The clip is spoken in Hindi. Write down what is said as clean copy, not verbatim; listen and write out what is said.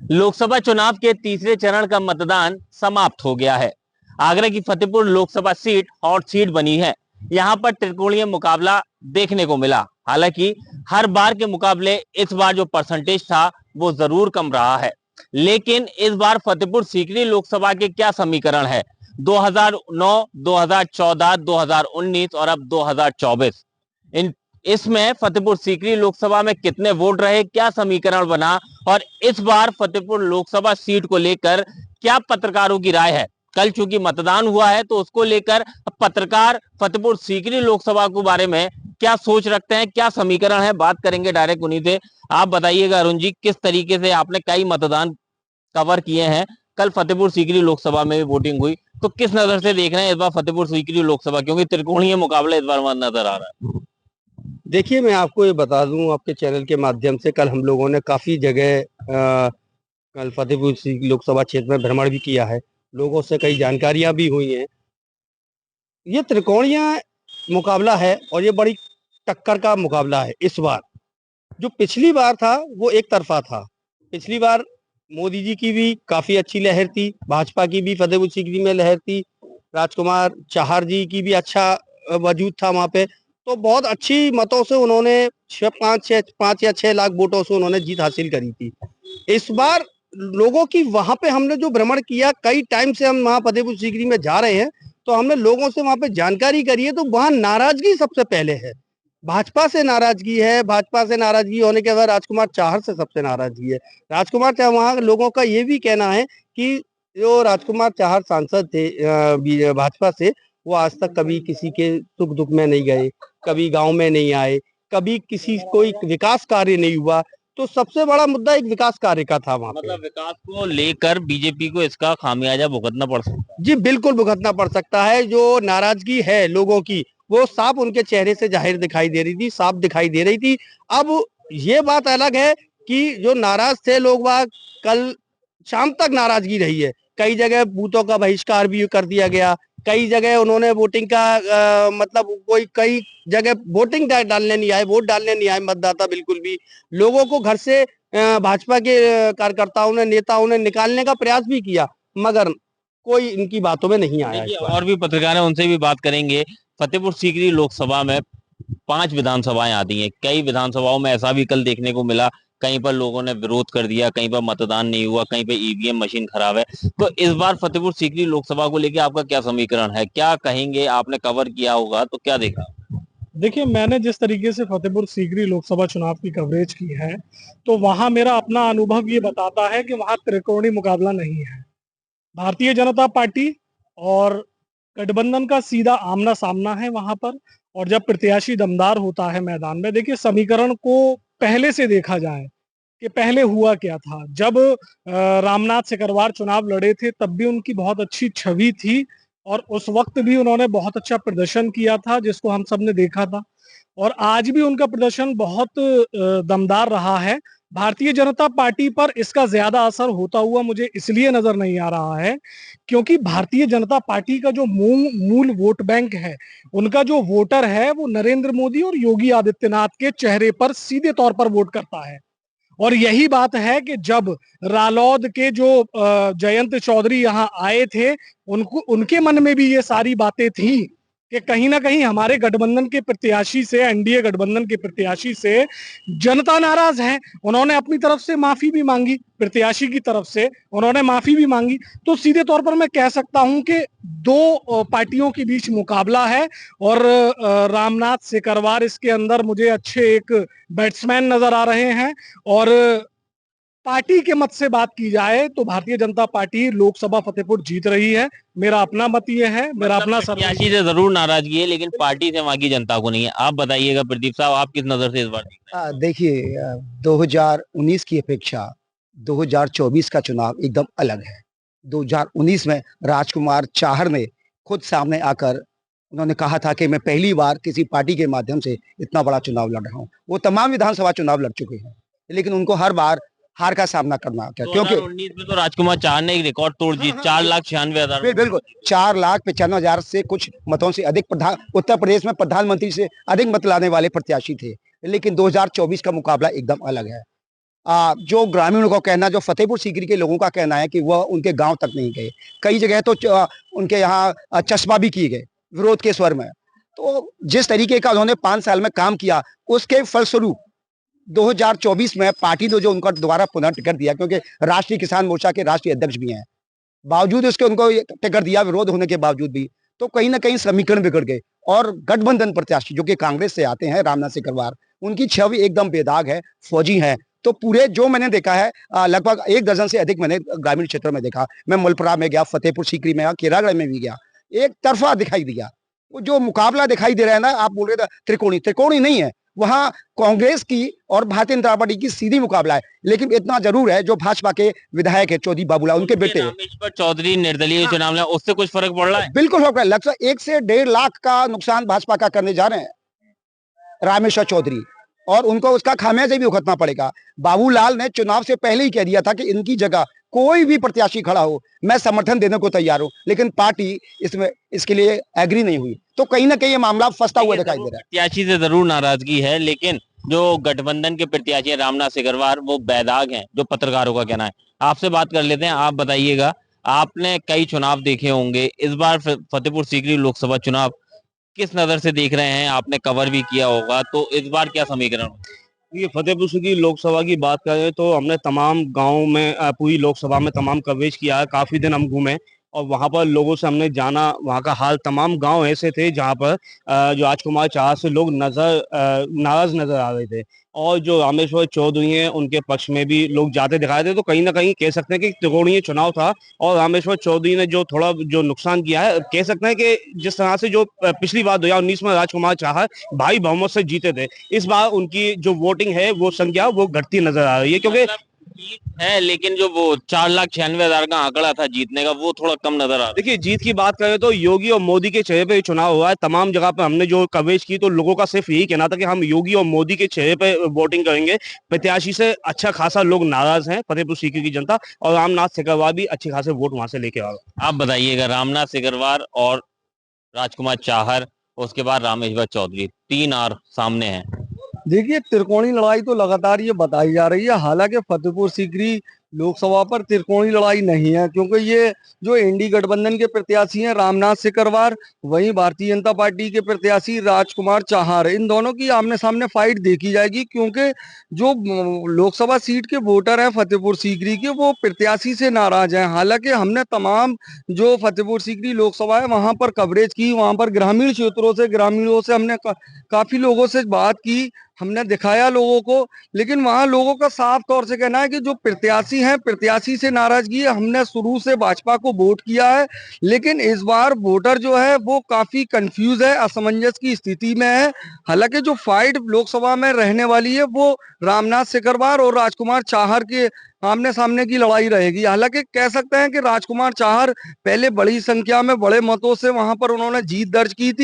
लोकसभा चुनाव के तीसरे चरण का मतदान समाप्त हो गया है। आगरा की Fatehpur Lok Sabha seat hot seat बनी है। यहां पर त्रिकोणीय मुकाबला देखने को मिला। हालांकि हर बार के मुकाबले इस बार जो परसेंटेज था वो जरूर कम रहा है, लेकिन इस बार फतेहपुर सीकरी लोकसभा के क्या समीकरण है? 2009, 2014, 2019 और अब 2024, इन इसमें फतेहपुर सीकरी लोकसभा में कितने वोट रहे, क्या समीकरण बना और इस बार फतेहपुर लोकसभा सीट को लेकर क्या पत्रकारों की राय है? कल चूंकि मतदान हुआ है तो उसको लेकर पत्रकार फतेहपुर सीकरी लोकसभा के बारे में क्या सोच रखते हैं, क्या समीकरण है, बात करेंगे डायरेक्ट उन्हीं से। आप बताइएगा अरुण जी, किस तरीके से आपने कई मतदान कवर किए हैं, कल फतेहपुर सीकरी लोकसभा में भी वोटिंग हुई, तो किस नजर से देख रहे हैं इस बार फतेहपुर सीकरी लोकसभा, क्योंकि त्रिकोणीय मुकाबला इस बार नजर आ रहा है? देखिए, मैं आपको ये बता दूं आपके चैनल के माध्यम से, कल हम लोगों ने काफ़ी जगह कल फतेहपुर सीकरी लोकसभा क्षेत्र में भ्रमण भी किया है। लोगों से कई जानकारियां भी हुई हैं। ये त्रिकोणीय मुकाबला है और ये बड़ी टक्कर का मुकाबला है इस बार। जो पिछली बार था वो एक तरफा था। पिछली बार मोदी जी की भी काफ़ी अच्छी लहर थी, भाजपा की भी फतेहपुर सीकरी में लहर थी, राजकुमार चाहर जी की भी अच्छा वजूद था वहाँ पे। तो बहुत अच्छी मतों से उन्होंने 5 या 6 लाख वोटों से उन्होंने जीत हासिल करी थी। इस बार लोगों की वहां पे हमने जो भ्रमण किया, कई टाइम से हम वहां फतेहपुर सीकरी में जा रहे हैं, तो हमने लोगों से वहां पे जानकारी करी है, तो वहां नाराजगी सबसे पहले है। भाजपा से नाराजगी है। भाजपा से नाराजगी होने के बाद राजकुमार चाहर से सबसे नाराजगी है। राजकुमार चाहर, वहां लोगों का ये भी कहना है कि जो राजकुमार चाहर सांसद थे भाजपा से, वो आज तक कभी किसी के सुख दुख में नहीं गए, कभी गांव में नहीं आए, कभी किसी कोई विकास कार्य नहीं हुआ। तो सबसे बड़ा मुद्दा एक विकास कार्य का था वहां पे। मतलब विकास को लेकर बीजेपी को इसका खामियाजा भुगतना पड़ सकता है? जी बिल्कुल भुगतना पड़ सकता है। जो नाराजगी है लोगों की, वो साफ उनके चेहरे से जाहिर दिखाई दे रही थी, साफ दिखाई दे रही थी। अब ये बात अलग है कि जो नाराज थे लोग, वह कल शाम तक नाराजगी रही है। कई जगह बूथों का बहिष्कार भी कर दिया गया। कई जगह उन्होंने वोटिंग का मतलब कोई कई जगह वोटिंग डालने नहीं आए, वोट डालने नहीं आए मतदाता बिल्कुल भी। लोगों को घर से भाजपा के कार्यकर्ताओं ने, नेताओं ने निकालने का प्रयास भी किया, मगर कोई इनकी बातों में नहीं आया देखिए, इस बार। और भी पत्रकार हैं, उनसे भी बात करेंगे। फतेहपुर सीकरी लोकसभा में 5 विधानसभाएं आती हैं। कई विधानसभाओं में ऐसा भी कल देखने को मिला, कहीं पर लोगों ने विरोध कर दिया, कहीं पर मतदान नहीं हुआ, कहीं पर ईवीएम मशीन खराब है। तो इस बार फतेहपुर सीकरी लोकसभा को लेकर आपका क्या समीकरण है, क्या कहेंगे? आपने कवर किया होगा तो क्या देखा? देखिए, मैंने जिस तरीके से फतेहपुर सीकरी लोकसभा चुनाव की कवरेज की है, तो वहां मेरा अपना अनुभव ये बताता है कि वहां त्रिकोणीय मुकाबला नहीं है। भारतीय जनता पार्टी और गठबंधन का सीधा आमना सामना है वहां पर। और जब प्रत्याशी दमदार होता है मैदान में, देखिए समीकरण को पहले से देखा जाए कि पहले हुआ क्या था। जब रामनाथ सिकरवार चुनाव लड़े थे, तब भी उनकी बहुत अच्छी छवि थी और उस वक्त भी उन्होंने बहुत अच्छा प्रदर्शन किया था, जिसको हम सब ने देखा था। और आज भी उनका प्रदर्शन बहुत दमदार रहा है। भारतीय जनता पार्टी पर इसका ज्यादा असर होता हुआ मुझे इसलिए नजर नहीं आ रहा है क्योंकि भारतीय जनता पार्टी का जो मूल वोट बैंक है, उनका जो वोटर है, वो नरेंद्र मोदी और योगी आदित्यनाथ के चेहरे पर सीधे तौर पर वोट करता है। और यही बात है कि जब रालोद के जो जयंत चौधरी यहाँ आए थे, उनको उनके मन में भी ये सारी बातें थी कि कहीं ना कहीं हमारे गठबंधन के प्रत्याशी से, एनडीए गठबंधन के प्रत्याशी से जनता नाराज है। उन्होंने अपनी तरफ से माफी भी मांगी, प्रत्याशी की तरफ से उन्होंने माफी भी मांगी। तो सीधे तौर पर मैं कह सकता हूं कि दो पार्टियों के बीच मुकाबला है। और रामनाथ सिकरवार इसके अंदर मुझे अच्छे एक बैट्समैन नजर आ रहे हैं। और पार्टी के मत से बात की जाए तो भारतीय जनता पार्टी लोकसभा फतेहपुर जीत रही है। मेरा अपना मत ये है, मेरा अपना प्रत्याशी से जरूर नाराजगी है, लेकिन पार्टी से वहां की जनता को नहीं है। आप बताइएगा प्रदीप साहब, आप किस नजर से इस बार देख रहे हैं? देखिए, 2019 की अपेक्षा 2024 का चुनाव एकदम अलग है। 2019 में राजकुमार चाहर ने खुद सामने आकर उन्होंने कहा था कि मैं पहली बार किसी पार्टी के माध्यम से इतना बड़ा चुनाव लड़ रहा हूं। वो तमाम विधानसभा चुनाव लड़ चुके हैं, लेकिन उनको हर बार हार का सामना करना क्या, क्योंकि 2019 में तो राजकुमार चार ने एक रिकॉर्ड तोड़ दी, 4,96,000। बिल्कुल 4,95,000 से कुछ मतों से अधिक उत्तर प्रदेश में प्रधानमंत्री से अधिक मत लाने वाले प्रत्याशी थे। लेकिन 2024 का मुकाबला एकदम अलग है। जो ग्रामीणों का कहना, जो फतेहपुर सीकरी के लोगों का कहना है कि वह उनके गांव तक नहीं गए। कई जगह तो उनके यहाँ चस्पा भी किए गए विरोध के स्वर में। तो जिस तरीके का उन्होंने 5 साल में काम किया, उसके फलस्वरूप 2024 में पार्टी ने जो उनका दोबारा पुनः टिकट दिया, क्योंकि राष्ट्रीय किसान मोर्चा के राष्ट्रीय अध्यक्ष भी हैं, बावजूद उसके उनको टिकट दिया विरोध होने के बावजूद भी, तो कहीं ना कहीं समीकरण बिगड़ गए। और गठबंधन प्रत्याशी जो कि कांग्रेस से आते हैं, रामनाथ सिकरवार, उनकी छवि एकदम बेदाग है, फौजी है। तो पूरे जो मैंने देखा है, लगभग 1 दर्जन से अधिक मैंने ग्रामीण क्षेत्रों में देखा। मैं मुलपरा में गया, फतेहपुर सीकरी में गया, केरागढ़ में भी गया, एक तरफा दिखाई दिया। वो जो मुकाबला दिखाई दे रहा है ना, आप बोल रहे थे त्रिकोणी नहीं है, वहां कांग्रेस की और भारतीय जनता पार्टी की सीधी मुकाबला है। लेकिन इतना जरूर है, जो भाजपा के विधायक है चौधरी बाबूलाल, उनके बेटे रामेश्वर चौधरी निर्दलीय चुनाव लड़ा, उससे कुछ फर्क पड़ रहा है? बिल्कुल होगा। लगभग 1 से 1.5 लाख का नुकसान भाजपा का करने जा रहे हैं रामेश्वर चौधरी, और उनको उसका खामियाजा भी भुगतना पड़ेगा। बाबूलाल ने चुनाव से पहले ही कह दिया था कि इनकी जगह कोई भी प्रत्याशी खड़ा हो, मैं समर्थन देने को तैयार हूं, लेकिन पार्टी इसमें इसके लिए एग्री नहीं हुई। तो कहीं ना कहीं ये मामला फंसता हुआ दिखाई दे रहा है। प्रत्याशी से जरूर नाराजगी है, लेकिन जो गठबंधन के प्रत्याशी हैं रामनाथ सिकरवार, वो बैदाग हैं, जो पत्रकारों का कहना है। आपसे बात कर लेते हैं, आप बताइएगा, आपने कई चुनाव देखे होंगे, इस बार फतेहपुर सीकरी लोकसभा चुनाव किस नजर से देख रहे हैं? आपने कवर भी किया होगा, तो इस बार क्या समीकरण? ये फतेहपुर सीकरी लोकसभा की बात करें तो हमने तमाम गांव में, पूरी लोकसभा में तमाम कवरेज किया है। काफी दिन हम घूमे और वहां पर लोगों से हमने जाना, वहां का हाल। तमाम गांव ऐसे थे जहां पर जो राजकुमार चाह से लोग नाराज नजर आ रहे थे, और जो रामेश्वर चौधरी हैं उनके पक्ष में भी लोग जाते दिखाए थे। तो कहीं ना कहीं कह सकते हैं कि त्रिकोणीय चुनाव था, और रामेश्वर चौधरी ने जो थोड़ा जो नुकसान किया है, कह सकते हैं कि जिस तरह से जो पिछली बार 2019 में राजकुमार चाह भाई बहुमत से जीते थे, इस बार उनकी जो वोटिंग है, वो संख्या वो घटती नजर आ रही है। क्योंकि जीत है, लेकिन जो वो 4,96,000 का आंकड़ा था जीतने का, वो थोड़ा कम नजर आ रहा है। देखिए, जीत की बात करें तो योगी और मोदी के चेहरे पे चुनाव हुआ है। तमाम जगह पे हमने जो कवरेज की, तो लोगों का सिर्फ यही कहना था कि हम योगी और मोदी के चेहरे पे वोटिंग करेंगे। प्रत्याशी से अच्छा खासा लोग नाराज हैं, फतेहपुर सीकरी की जनता, और रामनाथ सिकरवार भी अच्छे खासे वोट वहां से लेके आ रहा। आप बताइएगा, रामनाथ सिकरवार और राजकुमार चाहर, उसके बाद रामेश्वर चौधरी, 3 और सामने हैं। देखिए, त्रिकोणी लड़ाई तो लगातार ये बताई जा रही है। हालांकि फतेहपुर सीकरी लोकसभा पर त्रिकोणी लड़ाई नहीं है, क्योंकि ये जो इंडी गठबंधन के प्रत्याशी हैं रामनाथ सिकरवार, वहीं भारतीय जनता पार्टी के प्रत्याशी राजकुमार चाहर, इन दोनों की आमने सामने फाइट देखी जाएगी। क्योंकि जो लोकसभा सीट के वोटर हैं फतेहपुर सीकरी के, वो प्रत्याशी से नाराज हैं। हालांकि हमने तमाम जो फतेहपुर सीकरी लोकसभा है वहां पर कवरेज की, वहां पर ग्रामीण क्षेत्रों से, ग्रामीणों से हमने काफी लोगों से बात की, हमने दिखाया लोगों को। लेकिन वहां लोगों का साफ तौर से कहना है कि जो प्रत्याशी हैं, प्रत्याशी से नाराजगी है। हमने शुरू से भाजपा को वोट किया है, लेकिन इस बार वोटर जो है वो काफी कंफ्यूज है, असमंजस की स्थिति में है। हालांकि जो फाइट लोकसभा में रहने वाली है वो रामनाथ सिकरवार और राजकुमार चाहर के आमने सामने की लड़ाई रहेगी। हालांकि कह सकते हैं कि राजकुमार चाहर पहले बड़ी संख्या में, बड़े मतों से वहां पर उन्होंने जीत दर्ज की थी।